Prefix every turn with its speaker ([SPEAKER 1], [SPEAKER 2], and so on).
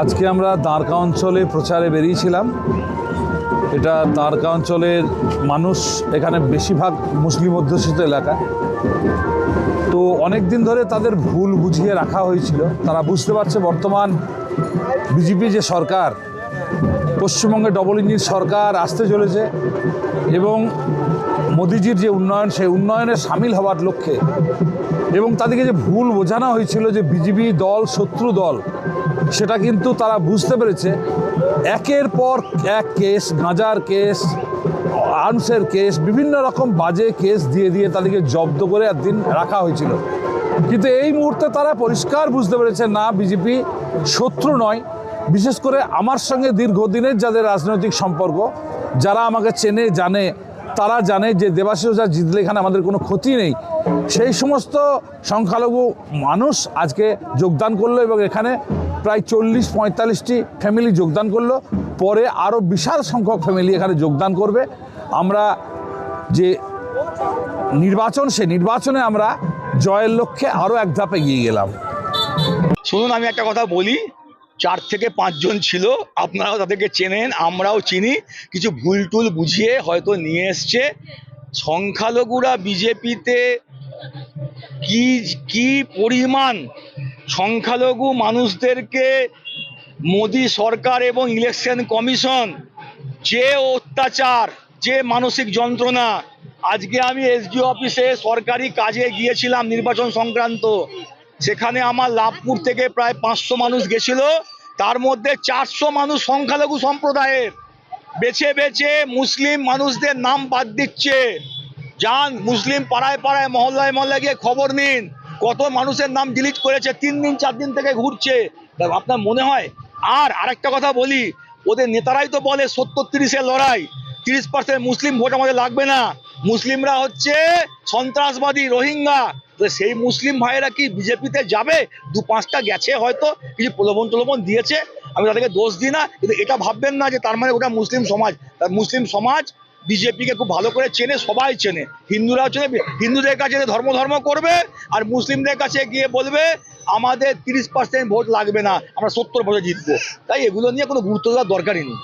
[SPEAKER 1] আজকে আমরা দ্বারকা অঞ্চলে প্রচারে বেরিয়েছিলাম। এটা দ্বারকা অঞ্চলের মানুষ, এখানে বেশিরভাগ মুসলিম অধ্যুষিত এলাকা। তো অনেক দিন ধরে তাদের ভুল বুঝিয়ে রাখা হয়েছিল। তারা বুঝতে পারছে বর্তমান বিজেপি যে সরকার, পশ্চিমবঙ্গে ডবল ইঞ্জিন সরকার আসতে চলেছে এবং মোদিজির যে উন্নয়ন, সেই উন্নয়নে সামিল হওয়ার লক্ষ্যে, এবং তাদেরকে যে ভুল বোঝানো হয়েছিল যে বিজেপি দল শত্রু দল, সেটা কিন্তু তারা বুঝতে পেরেছে। একের পর এক কেস, গাঁজার কেস, আর্মসের কেস, বিভিন্ন রকম বাজে কেস দিয়ে দিয়ে তাদেরকে জব্দ করে একদিন রাখা হয়েছিল। কিন্তু এই মুহূর্তে তারা পরিষ্কার বুঝতে পেরেছে, না, বিজেপি শত্রু নয়। বিশেষ করে আমার সঙ্গে দীর্ঘদিনের যাদের রাজনৈতিক সম্পর্ক, যারা আমাকে চেনে জানে, তারা জানে যে দেবাশিস ওঝা জিতলে এখানে আমাদের কোনো ক্ষতি নেই। সেই সমস্ত সংখ্যালঘু মানুষ আজকে যোগদান করলো এবং এখানে প্রায় 40-45টি ফ্যামিলি যোগদান করলো। পরে আরও বিশাল সংখ্যক ফ্যামিলি এখানে যোগদান করবে। আমরা যে নির্বাচন, সে নির্বাচনে আমরা জয়ের লক্ষ্যে আরও এক ধাপ এগিয়ে গেলাম।
[SPEAKER 2] শুনুন, আমি একটা কথা বলি, 4 থেকে 5 জন ছিল, আপনারাও তাদেরকে চেনেন, আমরাও চিনি। কিছু ভুল টুল বুঝিয়ে হয়তো নিয়ে এসছে। সংখ্যালঘুরা বিজেপিতে কি পরিমাণ সংখ্যালঘু মানুষদেরকে মোদি সরকার এবং ইলেকশন কমিশন যে অত্যাচার, যে মানসিক যন্ত্রণা। আজকে আমি এসডিও অফিসে সরকারি কাজে গিয়েছিলাম নির্বাচন সংক্রান্ত। সেখানে আমার লাভপুর থেকে প্রায় 500 মানুষ গেছিল, তার মধ্যে 400 মানুষ সংখ্যালঘু সম্প্রদায়ের। বেছে বেছে মুসলিম মানুষদের নাম বাদ দিচ্ছে। যান মুসলিম পাড়ায় পাড়ায়, মহল্লায় মহল্লায় গিয়ে খবর নিন, কত মানুষের নাম ডিলিট করেছে। 3 দিন 4 দিন থেকে ঘুরছে। আপনার মনে হয়? আর আরেকটা কথা বলি, ওদের নেতারাই তো বলে 70-30-এর লড়াই, 30% মুসলিম ভোট আমাদের লাগবে না, মুসলিমরা হচ্ছে সন্ত্রাসবাদী, রোহিঙ্গা। সেই মুসলিম ভাইয়েরা কি বিজেপিতে যাবে? 2-5টা গেছে, হয়তো কিছু প্রলোভন দিয়েছে, আমি তাদেরকে দোষ দিই না। কিন্তু এটা ভাববেন না যে তার মানে ওটা মুসলিম সমাজ। মুসলিম সমাজ বিজেপিকে খুব ভালো করে চেনে, সবাই চেনে। হিন্দুরাও চেনে, হিন্দুদের কাছে ধর্ম করবে, আর মুসলিমদের কাছে গিয়ে বলবে আমাদের 30% ভোট লাগবে না, আমরা 70 ভোটে জিতবো। তাই এগুলো নিয়ে কোনো গুরুত্ব দেওয়ার দরকারই নেই।